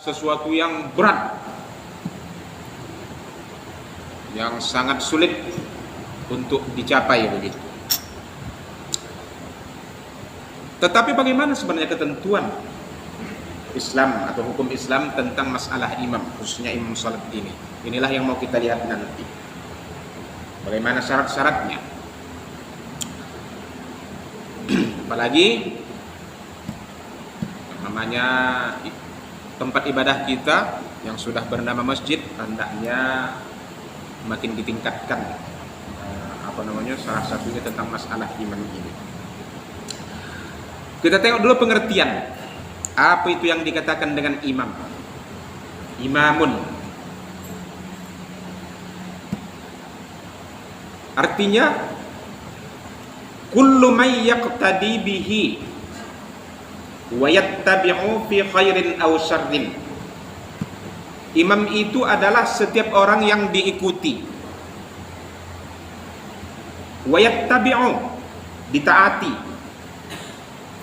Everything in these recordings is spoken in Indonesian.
sesuatu yang berat, yang sangat sulit untuk dicapai begitu. Tetapi bagaimana sebenarnya ketentuan Islam atau hukum Islam tentang masalah imam, khususnya imam salat ini? Inilah yang mau kita lihat nanti. Bagaimana syarat-syaratnya? Apalagi namanya tempat ibadah kita yang sudah bernama masjid, hendaknya makin ditingkatkan salah satunya tentang masalah imam ini. Kita tengok dulu pengertian apa itu yang dikatakan dengan imam. Imamun artinya kullu may yaqtadi bihi wa yattabi'u fi khairin aw syarrin. Imam itu adalah setiap orang yang diikuti. Wa yattabi'u, ditaati,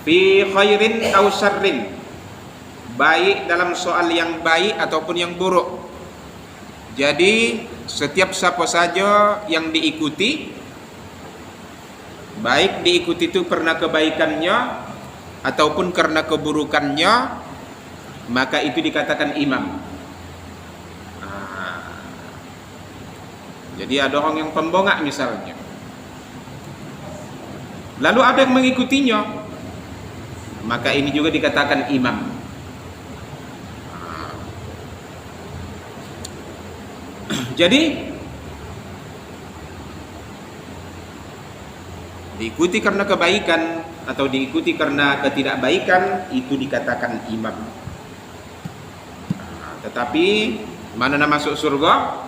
fi khairin aw syarrin, baik dalam soal yang baik ataupun yang buruk. Jadi setiap siapa saja yang diikuti, baik diikuti itu karena kebaikannya ataupun karena keburukannya, maka itu dikatakan imam. Jadi ada orang yang pembongak misalnya, lalu ada yang mengikutinya, maka ini juga dikatakan imam. Jadi diikuti karena kebaikan atau diikuti karena ketidakbaikan, itu dikatakan imam. Tetapi mana masuk surga?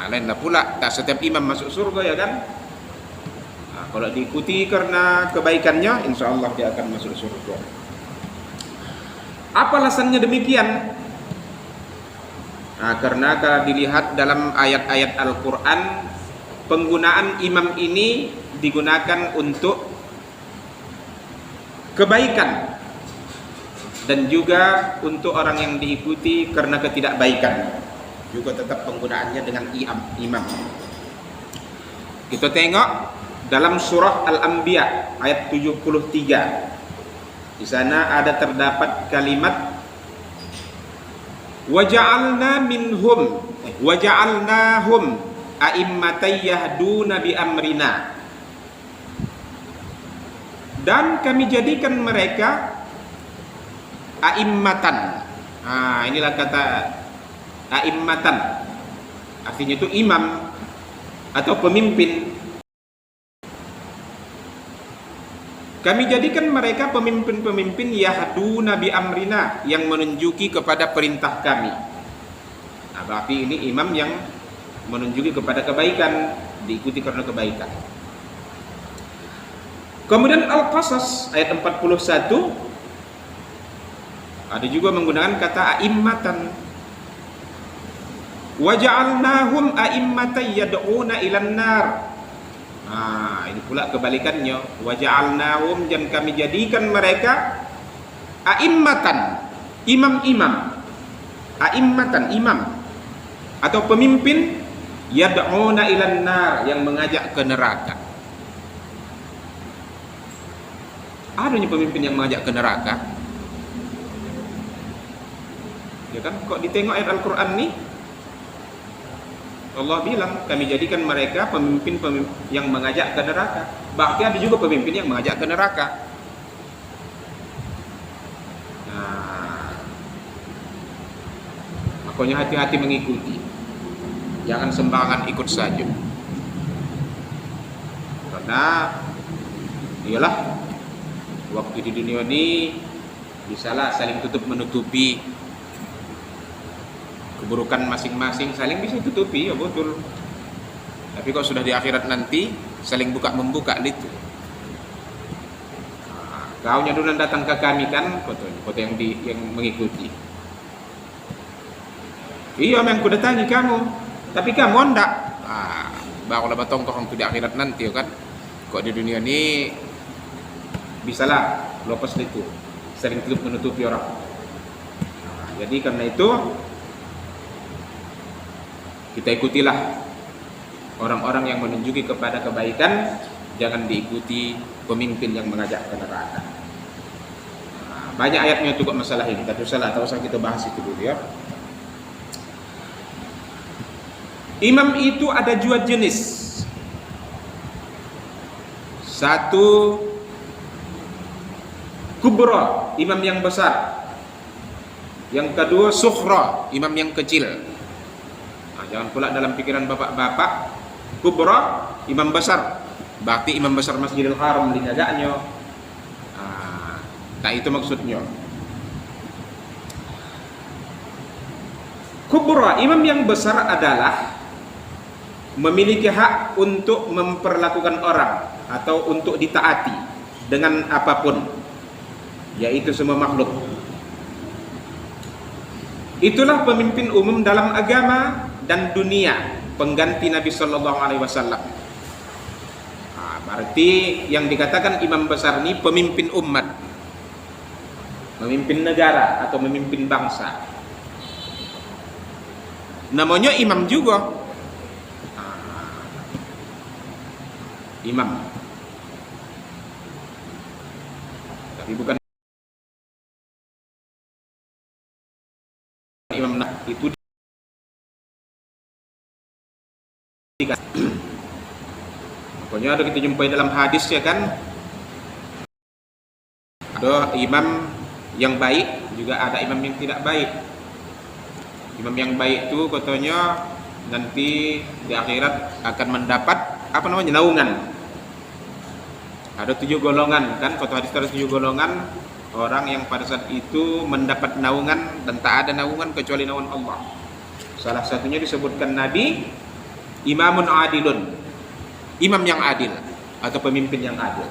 Lainlah pula, tak setiap imam masuk surga, ya kan? Kalau diikuti karena kebaikannya, insya Allah dia akan masuk surga. Apa alasannya demikian? Karena kalau dilihat dalam ayat-ayat Al-Quran, penggunaan imam ini digunakan untuk kebaikan dan juga untuk orang yang diikuti karena ketidakbaikan, juga tetap penggunaannya dengan imam. Kita tengok dalam surah Al-Anbiya ayat 73. Di sana ada terdapat kalimat waja'alnahum a'immatan yahduna bi amrina, dan kami jadikan mereka a'immatan. Inilah kata a'immatan, artinya itu imam atau pemimpin. Kami jadikan mereka pemimpin-pemimpin yahduna bi amrina, yang menunjuki kepada perintah kami. Berarti ini imam yang menunjuki kepada kebaikan, diikuti karena kebaikan. Kemudian Al-Qasas ayat 41 ada juga menggunakan kata a'immatan. Waja'alnahum a'immatan yad'una ilan nar. Ini pula kebalikannya. Waja'alnahum, dan kami jadikan mereka a'immatan, imam-imam. A'immatan, imam atau pemimpin, yad'una ilan nar, yang mengajak ke neraka. Adanya pemimpin yang mengajak ke neraka, ya kan? Kok ditengok ayat Al-Quran nih, Allah bilang kami jadikan mereka pemimpin yang mengajak ke neraka. Berarti ada juga pemimpin yang mengajak ke neraka. Makanya hati-hati mengikuti, jangan sembarangan ikut saja. Karena iyalah, waktu di dunia ini bisalah saling tutup menutupi keburukan masing-masing, saling bisa tutupi, ya betul. Tapi kalau sudah di akhirat nanti, saling buka-membuka itu. Kau dulu datang ke kami kan, foto yang mengikuti. Iya, memang ku datangi kamu, tapi kamu enggak. Barulah batong kau di akhirat nanti, kan? Kok di dunia ini bisalah lepas itu, saling tutup menutupi orang. Jadi karena itu kita ikutilah orang-orang yang menunjuki kepada kebaikan, jangan diikuti pemimpin yang mengajak ke neraka. Banyak ayatnya untuk masalah ini, tapi tak usah kita bahas itu dulu ya. Imam itu ada dua jenis. Satu kubra, imam yang besar. Yang kedua sukhra, imam yang kecil. Nah, jangan pula dalam pikiran bapak-bapak kubra, imam besar, berarti imam besar Masjidil Haram dijajaknya. Nah itu maksudnya. Kubra, imam yang besar adalah memiliki hak untuk memperlakukan orang atau untuk ditaati dengan apapun, yaitu semua makhluk. Itulah pemimpin umum dalam agama dan dunia, pengganti Nabi Sallallahu Alaihi Wasallam. Berarti yang dikatakan imam besar ini pemimpin umat, memimpin negara atau memimpin bangsa. Namanya imam juga. Imam. Tapi bukan imam, itu pokoknya ada kita jumpai dalam hadis ya kan, ada imam yang baik, juga ada imam yang tidak baik. Imam yang baik itu katanya nanti di akhirat akan mendapat naungan. Ada 7 golongan kan, kata hadis ada 7 golongan orang yang pada saat itu mendapat naungan dan tak ada naungan kecuali naungan Allah. Salah satunya disebutkan Nabi, imamun adilun, imam yang adil atau pemimpin yang adil.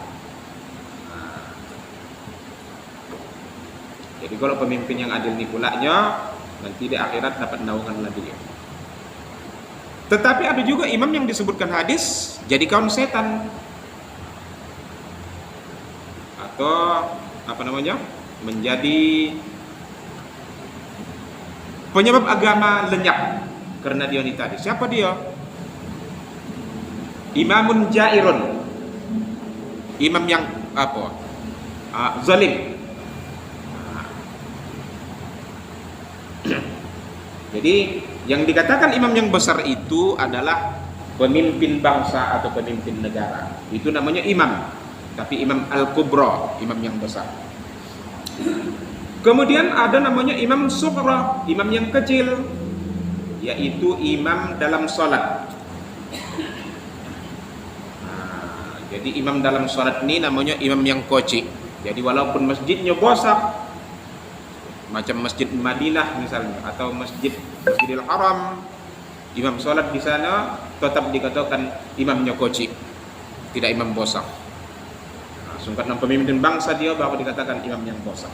Jadi kalau pemimpin yang adil ini pulanya nanti di akhirat dapat naungan lagi. Tetapi ada juga imam yang disebutkan hadis jadi kawan setan atau menjadi penyebab agama lenyap karena dia ini tadi. Siapa dia? Imamun jairun, imam yang zalim. Jadi yang dikatakan imam yang besar itu adalah pemimpin bangsa atau pemimpin negara. Itu namanya imam. Tapi imam al-kubra, imam yang besar. Kemudian ada namanya imam sughra, imam yang kecil, yaitu imam dalam sholat. Jadi imam dalam sholat ini namanya imam yang kecil. Jadi walaupun masjidnya bosak, macam masjid Madinah misalnya atau Masjidil Haram, imam sholat di sana tetap dikatakan imamnya kecil, tidak imam bosak. Sungkat nama pemimpin bangsa dia baru dikatakan imam yang bosak.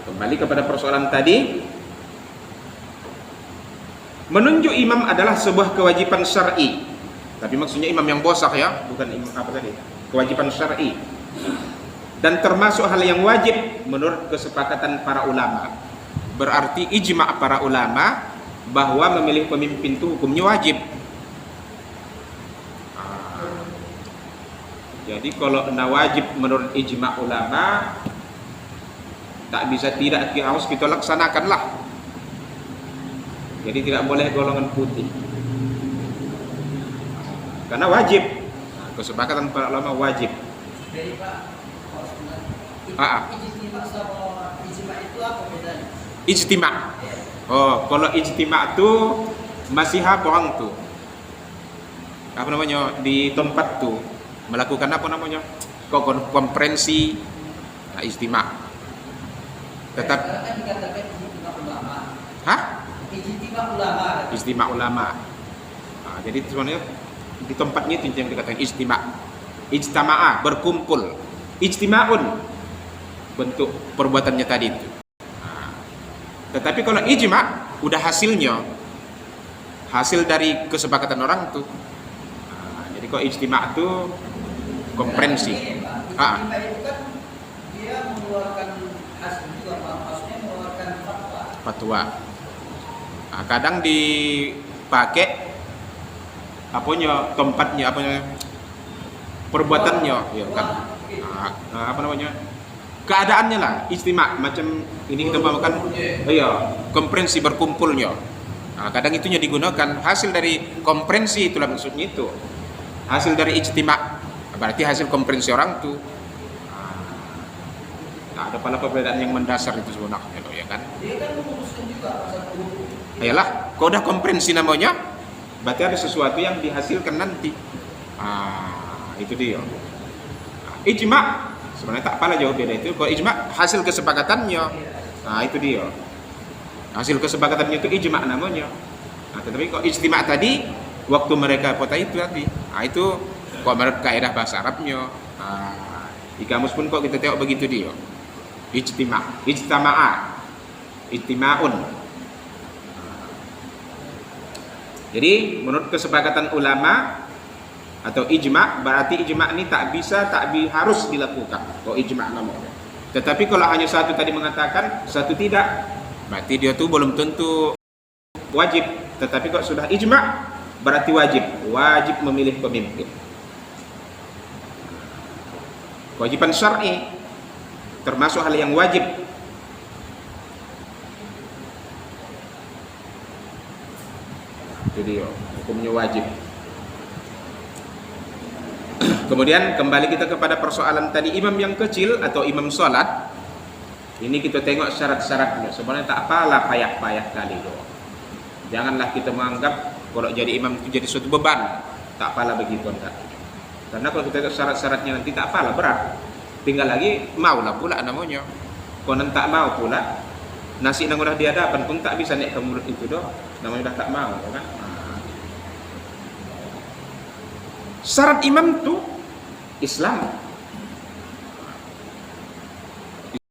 Kembali kepada persoalan tadi, menunjuk imam adalah sebuah kewajiban syar'i. Tapi maksudnya imam yang bosak ya, bukan imam kewajiban syar'i. Dan termasuk hal yang wajib menurut kesepakatan para ulama. Berarti ijma' para ulama bahwa memilih pemimpin itu hukumnya wajib. Jadi kalau wajib menurut ijma' ulama, tak bisa tidak, harus kita laksanakanlah. Jadi tidak boleh golongan putih, karena wajib. Kesepakatan para ulama wajib. Jadi Pak, ijtima sama ijma itu apa bedanya? Ijtima. Oh, kalau ijtima itu masih orang tuh di tempat tuh melakukan konferensi, ijtima. Tetap. Kan dikatakan ijtima ulama. Hah? Ijtima ulama. Ijtima ulama. Jadi sebenarnya di tempatnya itu yang dikatakan ijtima. Ijtama'ah, berkumpul. Ijtima'un, bentuk perbuatannya tadi itu. Tetapi kalau ijma' udah hasilnya, hasil dari kesepakatan orang tuh. Jadi kalau ijtima' itu konferensi. ijtima itu kan dia mengeluarkan hasil juga, Pak. Maksudnya mengeluarkan fatwa. Fatwa. Nah, kadang dipakai apanya, tempatnya, apanya, perbuatannya, ya kan? Apa namanya? Keadaannya lah, ijtima, macam ini kita makan, iya, konferensi berkumpulnya. Nah, kadang itunya digunakan hasil dari konferensi, itulah maksudnya itu. Hasil dari ijtima, berarti hasil konferensi orang tuh. Nah, ada pala perbedaan yang mendasar itu sebenarnya, ya kan? Dia kan memutuskan juga pasal hukum. Ayolah, kalau udah konferensi namanya, berarti ada sesuatu yang dihasilkan nanti. Itu dia. Ijma sebenarnya tak apalah jauh beda itu. Kalau ijma hasil kesepakatannya, nah itu dia. Hasil kesepakatannya itu ijma namanya. Nah, tetapi kalau ijtima tadi waktu mereka kota itu tadi, nah itu kok menurut kaidah bahasa Arabnya. Di kamus pun kok kita tengok begitu dia. Ijtima, ijtama'a, ijtima'un. Jadi menurut kesepakatan ulama atau ijma, berarti ijma ini harus dilakukan. Kalau ijma namanya. Tetapi kalau hanya satu tadi mengatakan, satu tidak, berarti dia tuh belum tentu wajib. Tetapi kalau sudah ijma, berarti wajib memilih pemimpin. Kewajiban syar'i termasuk hal yang wajib. Jadi hukumnya wajib. Kemudian kembali kita kepada persoalan tadi, imam yang kecil atau imam sholat. Ini kita tengok syarat-syaratnya. Sebenarnya tak apalah payah-payah kali itu. Janganlah kita menganggap kalau jadi imam itu jadi suatu beban. Tak apalah begitu enggak. Karena kalau kita tengok syarat-syaratnya nanti tak apalah berat. Tinggal lagi maulah pula namanya. Kalau tak mau pula, nasi yang udah di hadapan pun tak bisa naik ke mulut itu doh. Namanya udah tak mau, kan? Syarat imam tuh Islam.